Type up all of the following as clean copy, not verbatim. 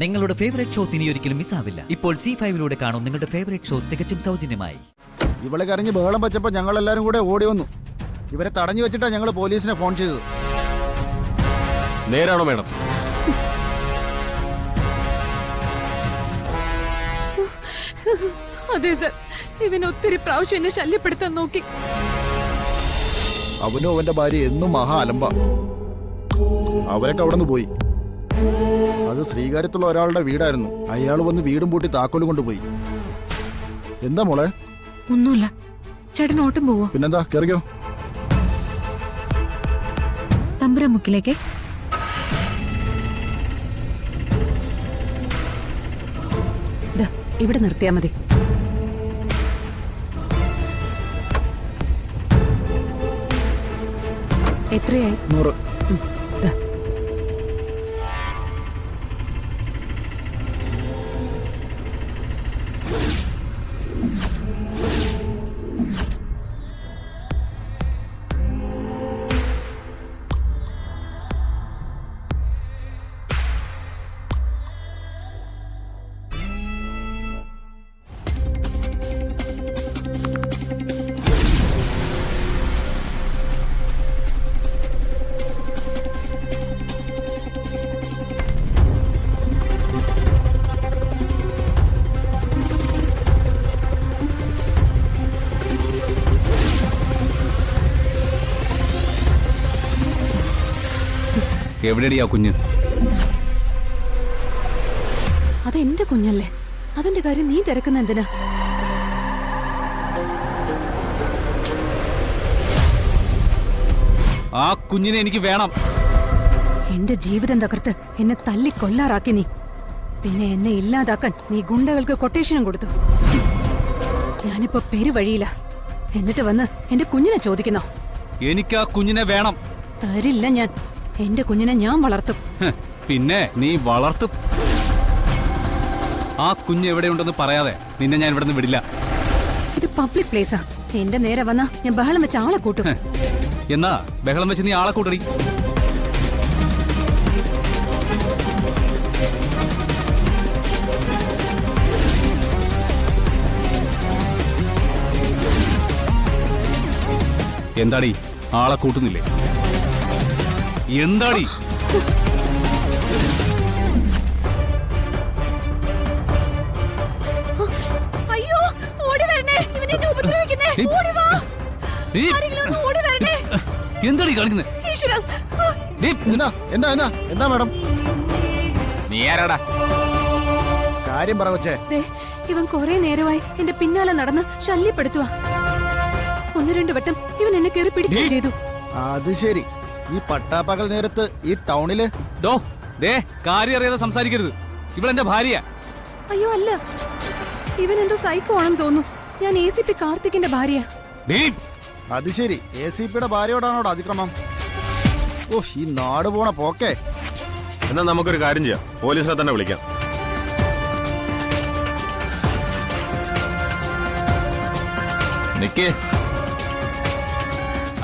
നിങ്ങളുടെ favourite shows ഇനി ഒരിക്കലും മിസ്സാവില്ല. ഇപ്പോൾ C5 കാണും നിങ്ങളുടെ ഫേവറേറ്റ് ഷോസ് തികച്ചും സൗജന്യമായി. ഇവളെ കരഞ്ഞ് ബഹളം വെച്ചപ്പോൾ ഞങ്ങൾ എല്ലാവരും കൂടെ ഓടി വന്നു. ഇവരെ തടഞ്ഞു വെച്ചിട്ടാണ് ഞങ്ങൾ പോലീസിനെ ഫോൺ ചെയ്തത്. നേരാണോ മേഡം? അതെ സർ, ഇവൻ ഒത്തിരി പ്രാവശ്യം എന്നെ ശല്യപ്പെടുത്താൻ നോക്കി. അവനും അവന്റെ ഭാര്യ എന്നും മഹാ അലമ്പ. അവരൊക്കെ അവിടെ നിന്ന് പോയി. അത് ശ്രീകാര്യത്തുള്ള ഒരാളുടെ വീടായിരുന്നു. അയാൾ വന്ന് വീടും പൂട്ടി താക്കോല് കൊണ്ടുപോയി. എന്താ മോളെ? ഒന്നുമില്ല ചേട്ടൻ, ഓട്ടം പോവോ? പിന്നെന്താ, കേറിക്കോ. തമ്പുരാമുക്കിലേക്ക്. ഇവിടെ നിർത്തിയാ മതി. എത്രയായി? 100. എവിടെയാ കുഞ്ഞ്? അതെന്റെ കുഞ്ഞല്ലേ, അതിന്റെ കാര്യം നീ തിരക്കുന്ന എന്തിനാ? ആ കുഞ്ഞിനെ എനിക്ക് വേണം. എന്റെ ജീവിതം തകർത്ത് എന്നെ തല്ലി കൊല്ലാറാക്കി നീ. പിന്നെ എന്നെ ഇല്ലാതാക്കാൻ നീ ഗുണ്ടകൾക്ക് കൊട്ടേഷനും കൊടുത്തു. ഞാനിപ്പോ പെരുവഴിയില്ല. എന്നിട്ട് വന്ന് എന്റെ കുഞ്ഞിനെ ചോദിക്കുന്നോ? എനിക്ക് ആ കുഞ്ഞിനെ വേണം. തരില്ല ഞാൻ. എന്റെ കുഞ്ഞിനെ ഞാൻ വളർത്തും. പിന്നെ നീ വളർത്തും. ആ കുഞ്ഞ് എവിടെയുണ്ടെന്ന് പറയാതെ നിന്നെ ഞാൻ ഇവിടുന്ന് വിടില്ല. ഇത് പബ്ലിക് പ്ലേസാ. എന്റെ നേരെ വന്നാ ഞാൻ ബഹളം വെച്ച് ആളെ കൂട്ടും. എന്നാ ബഹളം വെച്ച് നീ ആളെ കൂട്ടടി. എന്താടി, ആളെ കൂട്ടുന്നില്ലേ? എന്താടി? അയ്യോ, ഓടി വരണേ! ഇവൻ എന്നെ ഉപദ്രവിക്കുന്നേ! ഓടി വാ! ആരെങ്കിലും ഒന്ന് ഓടി വരണേ! എന്താടി കാണിക്കുന്നത്? ഈശ്വരാ! എന്താ എന്താ എന്താ എന്താ മാഡം? നീ ആരാടാ? കാര്യം പറ കൊച്ചേ. ദേ, ഇവൻ കുറെ നേരമായി എന്റെ പിന്നാലെ നടന്ന് ശല്യപ്പെടുത്തുക. 1-2 വട്ടം ഇവൻ എന്നെ കയറി പിടിക്കുകയും ചെയ്തു. അത് ശരി. ഈ പട്ടാപ്പകൽ നേരത്ത് ഈ ടൗണില് കാര്യം അറിയാതെ സംസാരിക്കരുത്. ഇവളെന്റെ ഭാര്യ. അയ്യോ അല്ല, ഇവൻ എന്തോ സൈക്കോ ആണെന്ന് തോന്നുന്നു. ഞാൻ ACP കാർത്തിക്കിന്റെ ഭാര്യ. അത് ശരി, ACPയുടെ ഭാര്യയോടാണോ അതിക്രമം? ഓ, ഈ നാട് പോണ പോക്കേ. എന്നാ നമുക്കൊരു കാര്യം ചെയ്യാം, പോലീസിനെ തന്നെ വിളിക്കാം. നിക്കേ,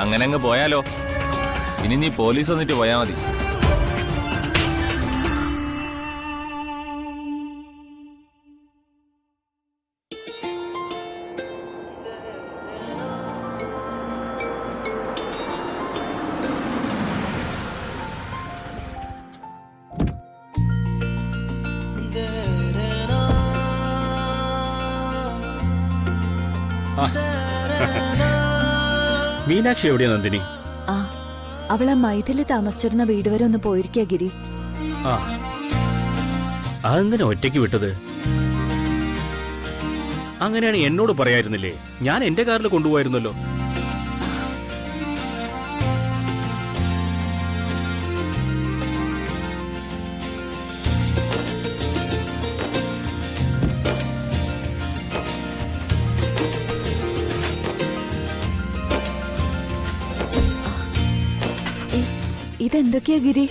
അങ്ങനെ അങ്ങ് പോയാലോ? ഇനി നീ പോലീസ് വന്നിട്ട് പോയാ മതി. മീനാക്ഷി എവിടെയാ നന്ദിനി? ആ, അവളെ മൈഥിലി താമസിച്ചിരുന്ന വീട് വരെ ഒന്ന് പോയിരിക്കാ ഗിരി. ആ, അതെന്തിനാ ഒറ്റയ്ക്ക് വിട്ടത്? അങ്ങനെയാണ് എന്നോട് പറയായിരുന്നില്ലേ? ഞാൻ എന്റെ കാറിൽ കൊണ്ടുപോയിരുന്നല്ലോ. ഇതെന്തൊക്കെയാ ഗിരി?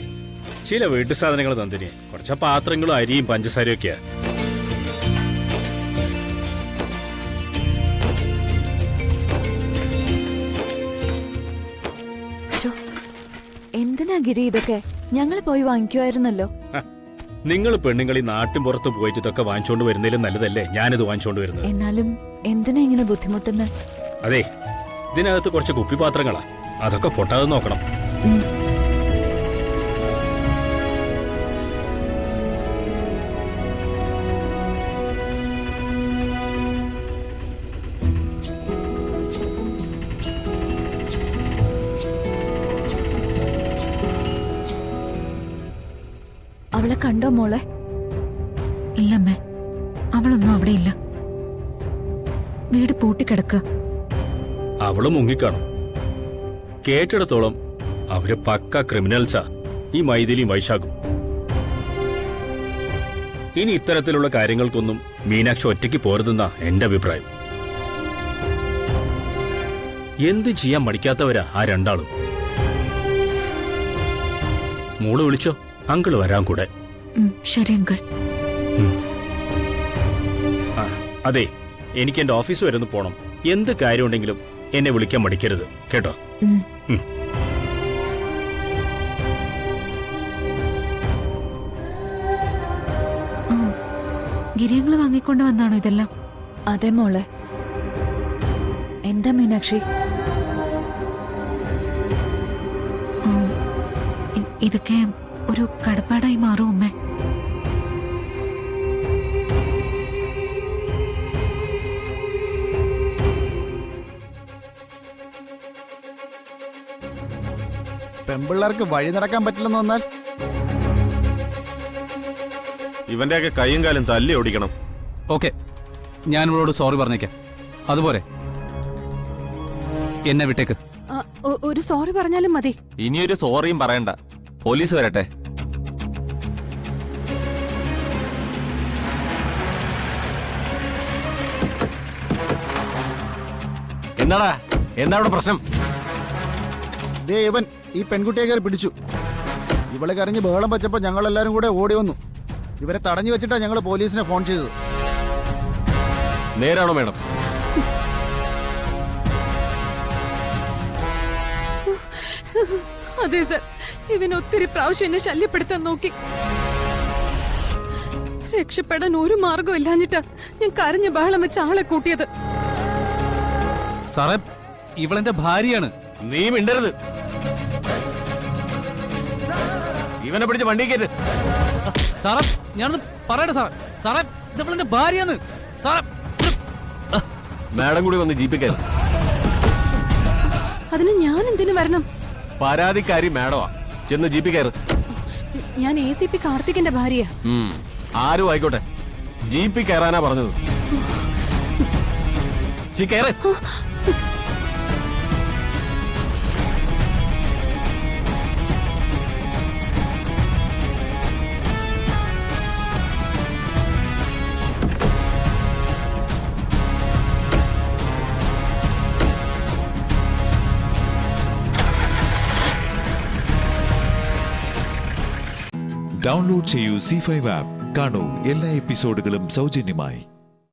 ചില വീട്ടു സാധനങ്ങൾ നന്ദിനി. കുറച്ച് പാത്രങ്ങളും അരിയും പഞ്ചസാരയും ഒക്കെയാ. എന്തിനാ ഗിരി ഇതൊക്കെ? ഞങ്ങൾ പോയി വാങ്ങിക്കുമായിരുന്നല്ലോ. നിങ്ങൾ പെണ്ണുങ്ങളി നാട്ടിൻ പുറത്ത് പോയിട്ട് ഇതൊക്കെ വാങ്ങിച്ചോണ്ട് വരുന്നതിലും നല്ലതല്ലേ ഞാനിത് വാങ്ങിച്ചോണ്ട് വരുന്നത്. എന്നാലും എന്തിനാ ഇങ്ങനെ ബുദ്ധിമുട്ടുന്ന? അതെ, ഇതിനകത്ത് കുറച്ച് കുപ്പിപാത്രങ്ങളാ, അതൊക്കെ പൊട്ടാതെ നോക്കണം. അവളെ കണ്ടോ മോളെ? ഇല്ലമ്മേ, അവളൊന്നും അവിടെ ഇല്ല. വീട് പൂട്ടിക്കിടക്കുക. അവള് മുങ്ങിക്കാണും. കേട്ടിടത്തോളം അവര് പക്ക ക്രിമിനൽസാ, ഈ മൈഥിലിയും വൈശാഖും. ഇനി ഇത്തരത്തിലുള്ള കാര്യങ്ങൾക്കൊന്നും മീനാക്ഷി ഒറ്റയ്ക്ക് പോരുതെന്നാ എന്റെ അഭിപ്രായം. എന്ത് ചെയ്യാൻ മടിക്കാത്തവരാ ആ രണ്ടാളും. മോള് വിളിച്ചോ, അങ്കിള് വരാൻ കൂടെ. ശരി അങ്കിൾ. അതെ, എനിക്ക് എന്റെ ഓഫീസ് വരെ ഒന്ന് പോണം. എന്ത് കാര്യമുണ്ടെങ്കിലും എന്നെ വിളിക്കാൻ മടിക്കരുത് കേട്ടോ. ഗിരിയങ്ങള് വാങ്ങിക്കൊണ്ട് വന്നാണോ ഇതെല്ലാം? അതെ മോളെ. എന്താ മീനാക്ഷി? ഇതൊക്കെ ഒരു കടപ്പാടായി മാറും അമ്മേ. പെമ്പിള്ളേർക്ക് വഴി നടക്കാൻ പറ്റില്ലെന്ന് വന്നാൽ ഇവന്റെയൊക്കെ കൈയും കാലും തല്ലി ഓടിക്കണം. ഓക്കെ, ഞാൻ ഇവളോട് സോറി പറഞ്ഞേക്കാം. അതുപോലെ എന്നെ വിട്ടേക്ക്. ഒരു സോറി പറഞ്ഞാലും മതി. ഇനിയൊരു സോറിയും പറയണ്ട, പോലീസ് വരട്ടെ. എന്താടാ, എന്താ അവിടെ പ്രശ്നം? ദേ ഇവൻ ഈ പെൺകുട്ടിയെ കയറി പിടിച്ചു. ഇവളെ കരഞ്ഞ് ബഹളം വെച്ചപ്പോൾ ഞങ്ങളെല്ലാരും കൂടെ ഓടി വന്നു. ഇവരെ തടഞ്ഞു വെച്ചിട്ടാ ഞങ്ങൾ പോലീസിനെ ഫോൺ ചെയ്തത്. നേരാണോ മേഡം? അതെ സർ, ഇവൻ ഒത്തിരി പ്രാവശ്യം എന്നെ ശല്യപ്പെടുത്താൻ നോക്കി. രക്ഷപ്പെടാൻ ഒരു മാർഗം ഇല്ലാഞ്ഞിട്ടാ ഞാൻ കരഞ്ഞ് ബഹളം വെച്ച ആളെ കൂട്ടിയത്. സാറേ, ഇവളെന്റെ ഭാര്യയാണ്. നീ മിണ്ടരുത്. ഇവനെ പിടിച്ച് വണ്ടി കയറ്റ്. സാറേ, ഞാനൊന്ന് പറയട്ടെ സാറേ. സാറേ, ഇവളെന്റെ ഭാര്യയാണ് സാറേ. മാഡം കൂടി വന്ന് ജീപ്പിൽ കയറി. അതിന് ഞാൻ എന്തിനു വരണം? പരാതിക്കാരി മാഡമാ. ചെന്ന് ജീപ്പിൽ കയറ്. ഞാൻ ACP കാർത്തികിന്റെ ഭാര്യ. ആരും ആയിക്കോട്ടെ, ജീപ്പിൽ കയറാനാ പറഞ്ഞത്. കയറ്. ഡൗൺലോഡ് ചെയ്യൂ C5 ആപ്പ്. കാണൂ എല്ലാ എപ്പിസോഡുകളും സൗജന്യമായി.